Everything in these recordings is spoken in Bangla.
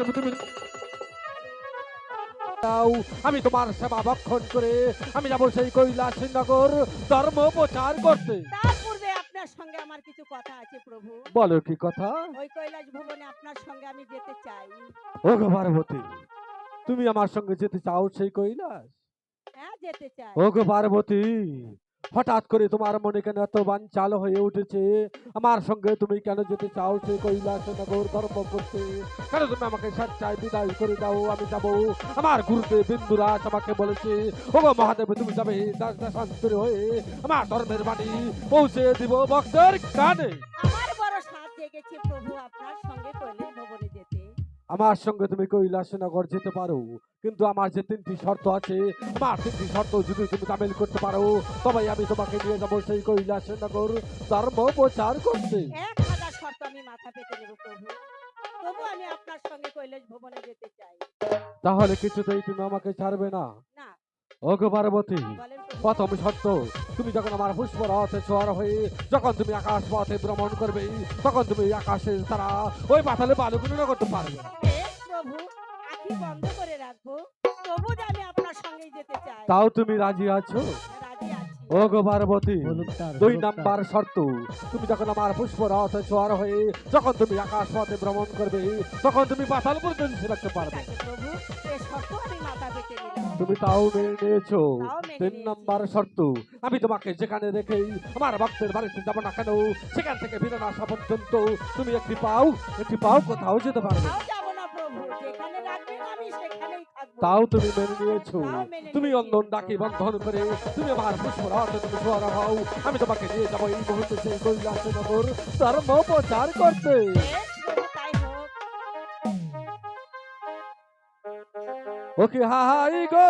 তুমি দাও, আমি তোমার সেবা ভক্ষণ করে আমি যাবো সেই কৈলাস নগর ধর্ম প্রচার করতে। তার পূর্বে আপনার সঙ্গে আমার কিছু কথা আছে প্রভু। বলো কি কথা? ওই কৈলাস ভবনে আপনার সঙ্গে আমি যেতে চাই। ও গো পার্বতী, তুমি আমার সঙ্গে যেতে চাও সেই কৈলাস? হ্যাঁ, যেতে চাই। ও গো পার্বতী, হঠাৎ করে তোমার মনে কেন এত বাঞ্চাল হয়ে উঠেছে? আমার সঙ্গে তুমি কেন যেতে চাও সেই কৈলাস নগর ধর্ম করতে? কেন তুমি আমাকে স্বেচ্ছায় বিদায় করে দাও, আমি যাবো। আমার গুরুদেব বিন্দুরাজ আমাকে বলেছে, ও গো মহাদেব, তুমি যাবে শান্তরে হয়ে আমার ধর্মের বাণী পৌঁছে দিব ভক্তের কানে। আমার বড় সাধ জেগেছে প্রভু আপনার সঙ্গে কৈলাস ভবনে যেতে। আমার সঙ্গে তুমি কৈলাস নগর যেতে পারো, কিন্তু আমার যে 3টি শর্ত আছে, আমার 3টি শর্ত যদি তুমি তামিল করতে পারো, তবে আমি তোমাকে নিয়ে যাবো সেই কৈলাস নগর ধর্ম প্রচার করতে। 1000 শর্ত আমি মাথা পেতে নেব প্রভু, তবু আমি আপনার সঙ্গে কৈলাস ভবনে যেতে চাই। তাহলে কিছুতেই তুমি আমাকে ছাড়বে না? না। ও গো পার্বতী, বলেন প্রভু। প্রথম শর্ত, তুমি যখন আমার পুষ্পরথে সওয়ার হয়ে যখন তুমি আকাশ পথে ভ্রমণ করবে, তখন তুমি আকাশের তারা ওই পাতালে বালুগুলো করতে পারবে। হে প্রভু, আঁখি বন্ধ করে রাখবো, তবু যে আমি আপনার সঙ্গে যেতে চাই। তাও তুমি রাজি আছো? রাজি আছি। ও গো পার্বতী, 2 নাম্বার শর্ত, তুমি যখন আমার পুষ্পরথে সওয়ার হয়ে যখন তুমি আকাশ পথে ভ্রমণ করবে, তখন তুমি পাতাল পর্যন্ত রাখতে পারবে। ঠিক আছে প্রভু, এই শর্ত আমি মাথা পেতে নিলাম। তুমি তাও মেনে নিয়েছো? তাও মেনে 3 নিয়েছি। নাম্বার শর্ত, আমি তোমাকে যেখানে রেখেই আমার ভক্তের বাড়িতে যাবো না কেন, সেখান থেকে ফিরে না আসা পর্যন্ত তুমি একটি পাও কোথাও যেতে পারবে না। তাও যাবো না প্রভু, যেখানে রাখবেন আমি সেখানেই থাকবো। তাও তুমি মেনে নিয়েছো? তাও মেনে তুমি নিয়েছি। অন্ধন ডাকি বন্ধন করে তুমি আমার পুষ্পরথে তুমি সওয়ার হও, আমি তোমাকে নিয়ে যাবো এই মুহূর্তে সেই কৈলাস নগর ধর্ম প্রচার করতে। বেশ প্রভু, তাই হোক। ওকে হাই গো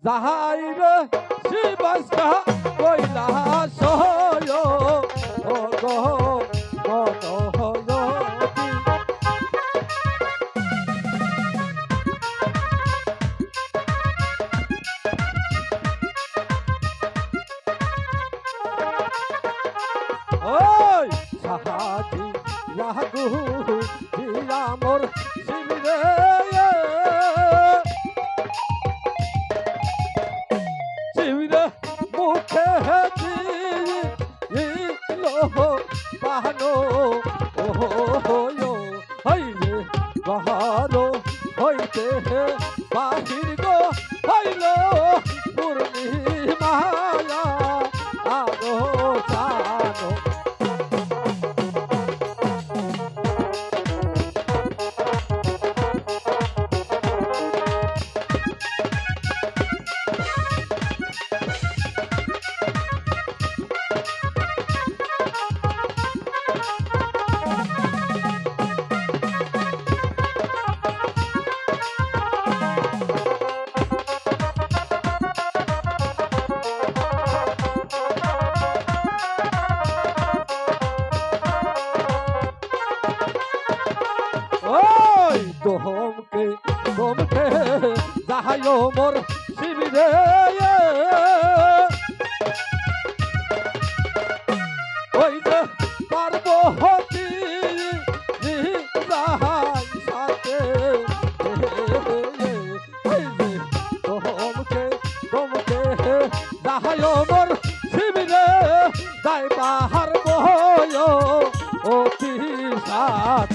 যাহাই রে শিবস্কা কৈলাস হয় ও গো গণহয়তি। ওই সাহাজি লাগু দিয়া মোর শিবিরে, শিবিরে মুখে দিল বাহানো হইলে বাহারো হইতে বাহির গো হইল পূর্ণিমায়া আগো জানো। ওই তোমকে যাহাইও মোর শিবিরে, ওই যে পার্বতী যাহাই সাথে, ওই যে তোমকে যাহাইও মোর শিবিরে, যাই পাহাড় বয় অতি সাথ।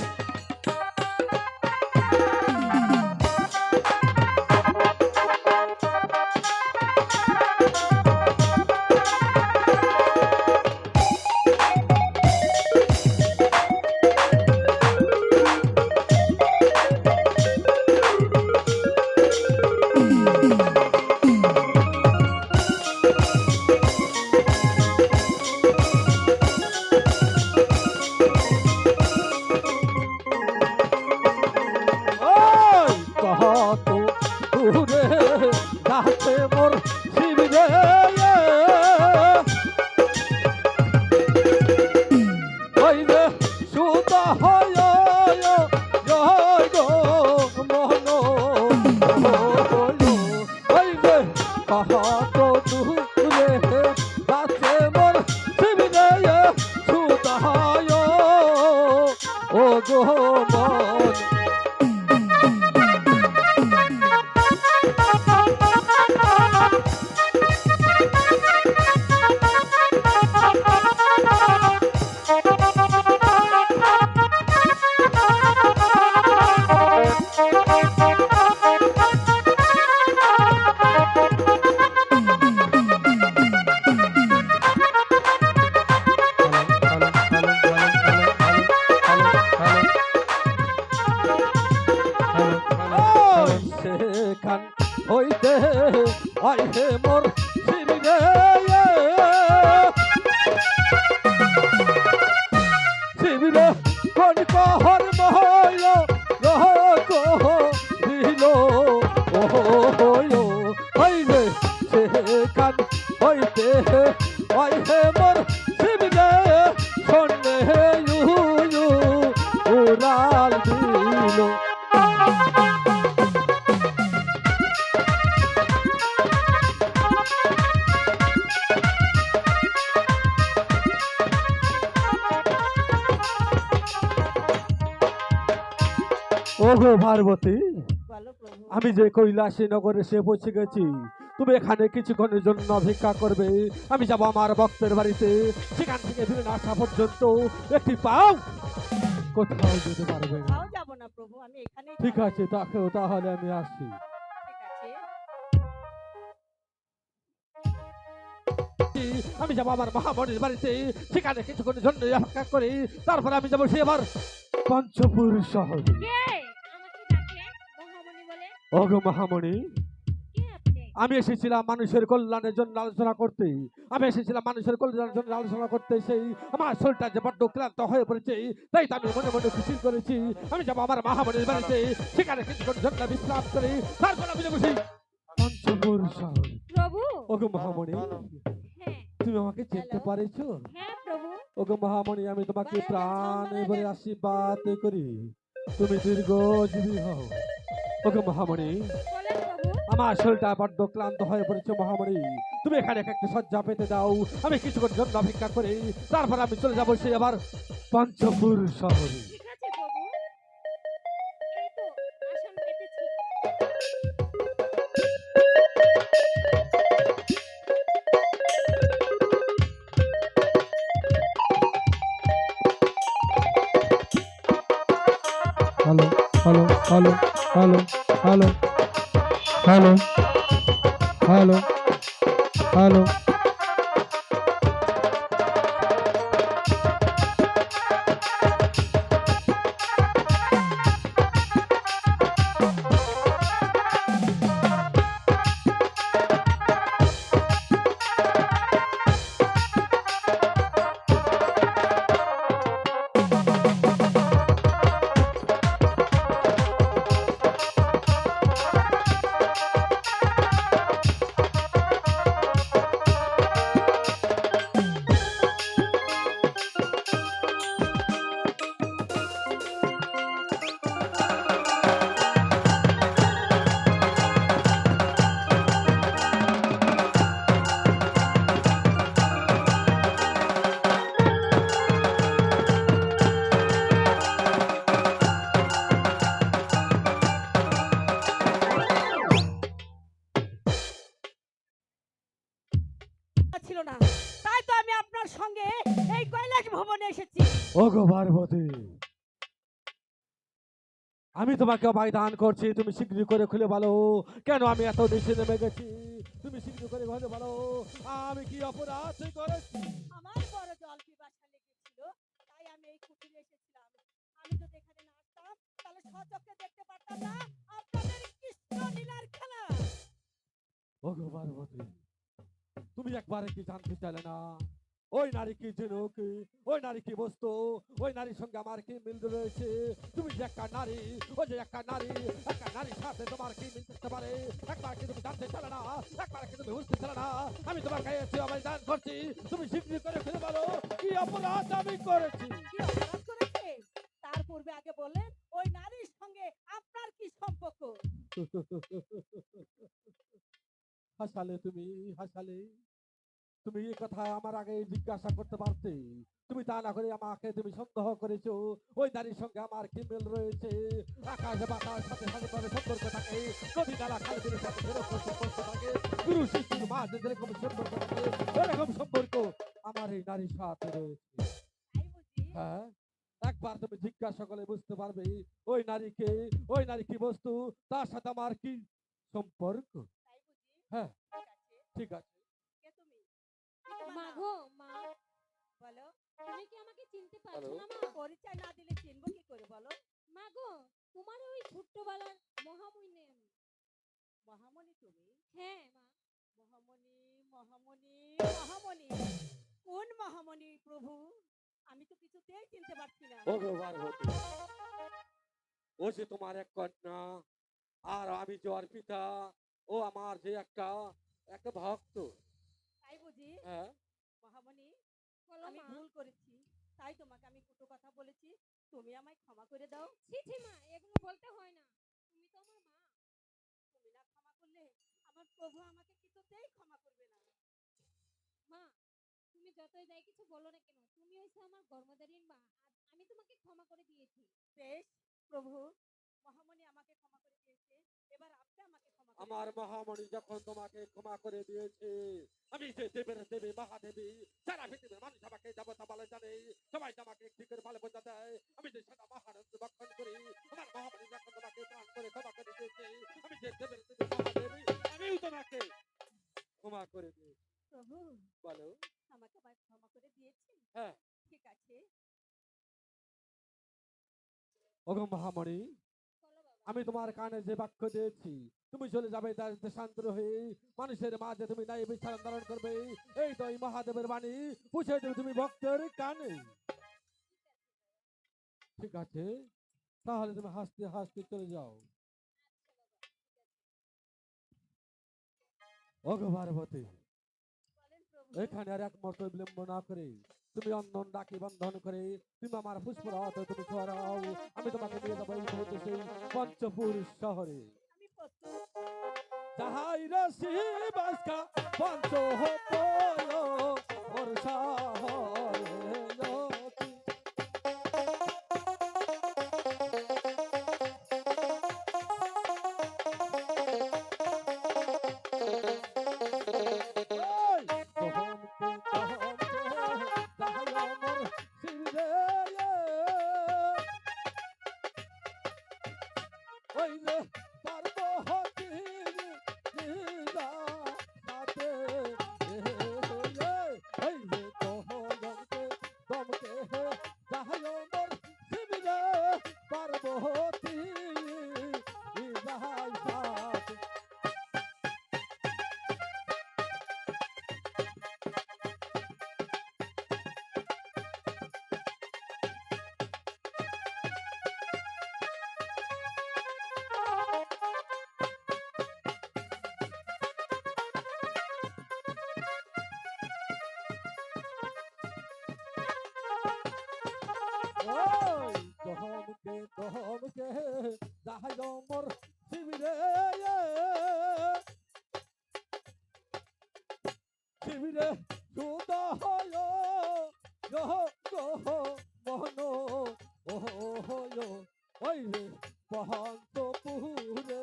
ওই হে মোর শিবগে শোনে ইউ উড়াল দিল। ওগো পার্বতী, বলো প্রভু। আমি যে কৈলাসী নগরে সে পৌঁছে গেছি, তুমি এখানে কিছুক্ষণের জন্য অপেক্ষা করবে। আমি যাব আমার ভক্তের বাড়িতে, সেখান থেকে ফিরে না আসা পর্যন্ত একটি পাও কোথাও যেতে পারবে না। কোথাও যাব না প্রভু, আমি এখানেই ঠিক থাকবো। আছে, তাহলে আমি আসছি। ঠিক আছে। আমি যাবো আমার মহামণির বাড়িতে, সেখানে কিছুক্ষণের জন্য অপেক্ষা করে তারপরে আমি যাবো সে আবার পঞ্চপুর শহর। কে আমাকে ডাকলেন মহামণি বলে? ওগো মহামণি, কে আপনি? আমি এসেছিলাম মানুষের কল্যাণের জন্য আলোচনা করতে। আমি এসেছিলাম মানুষের কল্যাণের জন্য আলোচনা করতে। সেই আমার শরীরটা যে বড্ড ক্লান্ত হয়ে পড়েছে, তাই তো আমি মনে মনে খুশি করেছি আমি যাবো আমার মহামণির বাড়িতে, সেখানে কিছুক্ষণ জন্য বিশ্রাম করে তারপর আমি যাবো সেই পঞ্চপুর শহর। প্রভু। ওগো মহামণি, হ্যাঁ তুমি আমাকে চিনতে হ্যালো। পারেছো? হ্যাঁ প্রভু। ওগো মহামণি, আমি তোমাকে বলেন, প্রাণে বলেন। ভরে আশীর্বাদ করি, তুমি দীর্ঘজীবী হও। ওগো মহামণি, বলেন প্রভু। আমার শরীরটা বড্ড ক্লান্ত হয়ে পড়েছে মহামণি, তুমি এখানে একটা শয্যা পেতে দাও, আমি কিছুক্ষণ জন্য অপেক্ষা করি তারপর আমি চলে যাবো সেই আবার পঞ্চপুর শহরে। ঠিক আছে প্রভু। এই তো আসন পেতেছি। Hello hello hello hello hello hello hello hello. ছিল না, তাই তো আমি আপনার সঙ্গে এই কৈলাস ভবনে এসেছি। ওগো পার্বতী, আমি তোমাকে অভয় দান করছি, তুমি শীঘ্র করে খুলে বলো কেন আমি এত দেশে নেমে গেছি। তুমি শীঘ্র করে খুলে বলো আমি কি অপরাধ করেছি। আমার বড় জল পিপাসা লেগেছিল, তাই আমি এই কুটিরে এসেছিলাম। আমি যদি এখানে না আসতাম তাহলে স্বচক্ষে দেখতে পারতাম না আপনাদের কৃষ্ণ লীলার খেলা। ওগো পার্বতী, তুমি একবার কি জানতে চাইলে না ওই নারী কি ঝিনুক, ওই নারী কি বস্তু, ওই নারীর সঙ্গে আমার কি মিল রয়েছে। তুমি যে একটা নারী, ওই যে একটা নারীর সাথে তোমার কি মিল থাকতে পারে, একবার কি তুমি জানতে চাইলে না, একবার কি তুমি বুঝতে চাইলে না। আমি তোমার কাছে অভয় দান করছি, তুমি শীঘ্র করে খুলে বলো কি অপরাধ আমি করেছি। কি অপরাধ করেছে তার পূর্বে আগে বলেন ওই নারীর সঙ্গে আপনার কি সম্পর্ক? হাসালে তুমি, হাসালে তুমি এই কথা আমার আগে জিজ্ঞাসা করতে পারতে। তুমি তা না করে আমাকে তুমি সন্দেহ করেছো ওই নারীর সঙ্গে আমার কি মিল রয়েছে। আকাশ বাতাস সাথে সাথে সম্পর্ক থাকে, নদী নালা খাল বিলের সাথে যেরকম সম্পর্ক থাকে, গুরু শিষ্যুর মাঝে যেরকম সম্পর্ক থাকে, এরকম সম্পর্ক আমার এই নারীর সাথে রয়েছে। তাই বুঝি? হ্যাঁ, একবার তুমি জিজ্ঞাসা করলে বুঝতে পারবে ওই নারীকে, ওই নারী কি বস্তু, তার সাথে আমার কি সম্পর্ক। তাই বুঝি? হ্যাঁ, ঠিক আছে। ঠিক আছে। কে তুমি? কি তোমার মা নাম? গো মা, বলো। তুমি কি আমাকে চিনতে পারছো হ্যালো। না মা? পরিচয় না দিলে চিনবো কি করে বলো? মা গো, তোমার ওই ছোট্টবেলার মহামণি আমি। মহামণি তুমি? হ্যাঁ মা। মহামণি, মহামণি, মহামণি। কোন মহামণি প্রভু? আমি তো কিছুতেই চিনতে পারছি না। ওগো পার্বতী, ও যে তোমার এক কন্যা, আর আমি যে ওর পিতা, ও আমার যে একটা একটা ভক্ত। তাই বুঝি? প্রভুজি, হ্যাঁ মহামণি, বলো আমি মা। ভুল করেছি, তাই তোমাকে আমি কটু কথা বলেছি, তুমি আমায় ক্ষমা করে দাও। ছি ছি মা, এগুলো বলতে হয় না, তুমি তো আমার মা। তুমি না ক্ষমা করলে আমার প্রভু আমাকে কিছুতেই ক্ষমা করবে না। মা, তুমি যতই যাই কিছু বলো না কেন, তুমি হইছো আমার গর্ভধারীর মা, আর আমি তোমাকে ক্ষমা করে দিয়েছি। বেশ প্রভু, মহামণি আমাকে ক্ষমা করে দিয়েছে, এবার আপনি আমাকে ক্ষমা করে আমার দিন। মহামণি যখন তোমাকে ক্ষমা করে দিয়েছে, আমি যে দেবের দেবী মহাদেবী, সারা পৃথিবীর মানুষ আমাকে দেবতা বলে জানে, সবাই তোমাকে একটি করে ভালো বোঝা দেয়, আমি যে সেটা মহারাজ ভক্ষণ করি, আমার মহামণি যখন তোমাকে প্রাণ করে ক্ষমা করে দিয়েছে, আমি যে দেবের দেবী মহাদেবী, আমিও তোমাকে ক্ষমা করে দিয়েছি। প্রভু, বলো। আমাকে আবার ক্ষমা করে দিয়েছেন? হ্যাঁ। ঠিক আছে। ওগো মহামণি, বলো বাবা। আমি তোমার কানে যে বাক্য দিয়েছি, তুমি চলে যাবে তার দেশান্তর হয়ে, মানুষের মাঝে তুমি নাই বিচরণ ধারণ করবে, এই তো এই মহাদেবের বাণী পুষে দেবে তুমি ভক্তের কানে। ঠিক আছে, তাহলে তুমি হাসতে হাসতে চলে যাও। আচ্ছা বাবা, ঠিক আছে। ওগো পার্বতী, বলেন প্রভু। এখানে আর এক মুহূর্ত বিলম্ব না করে তুমি অন্ধন ডাকি বন্ধন করে তুমি আমার পুষ্পরথ তুমি ছড়াও, আমি তোমাকে নিয়ে যাবো এই মুহূর্তে সেই পঞ্চপুর শহরে। আমি প্রস্তুত। যাহাই রসি বাসকা পঞ্চ হতো ওর শহরে। ওই কহমকে যাহাই অমর শিরে, ওই যে পার্বতী লীলা সাথে, ওই যে কহমকে দমকে যাহাই অমর শিরে, পার্বতী যাহাই সাথে। ওই কহমকে যাহাই অমর শিবিরে, শিবিরে সুদয় গহ গহ মহন ওহয়, ওই রে বহন্ত পুরে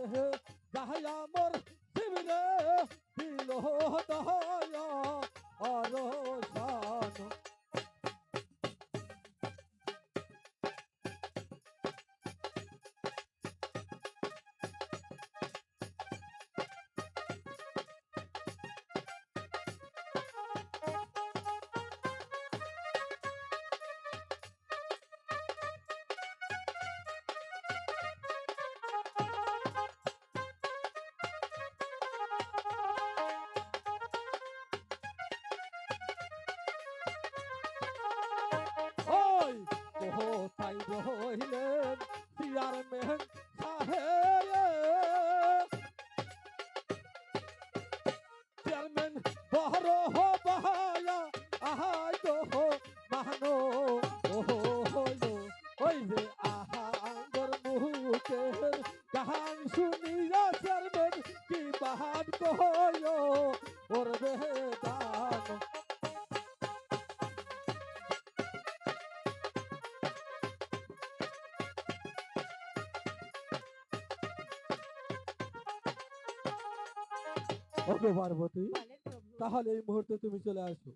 যাহাই আমর শিবিরে দিল দয় অরসান। ওই কোথায় রইলেন চেয়ারম্যান সাহেব, চেয়ারম্যান বহর বাহায়া আহাই তো মানো ওহো, ওই যে আহা আঙ্গর মুখের কাহান শুনিয়া চেয়ারম্যান কি বাহান কহয় ওর বেদান। ওগো পার্বতী, বলেন প্রভু। তাহলে এই মুহূর্তে তুমি চলে আসো।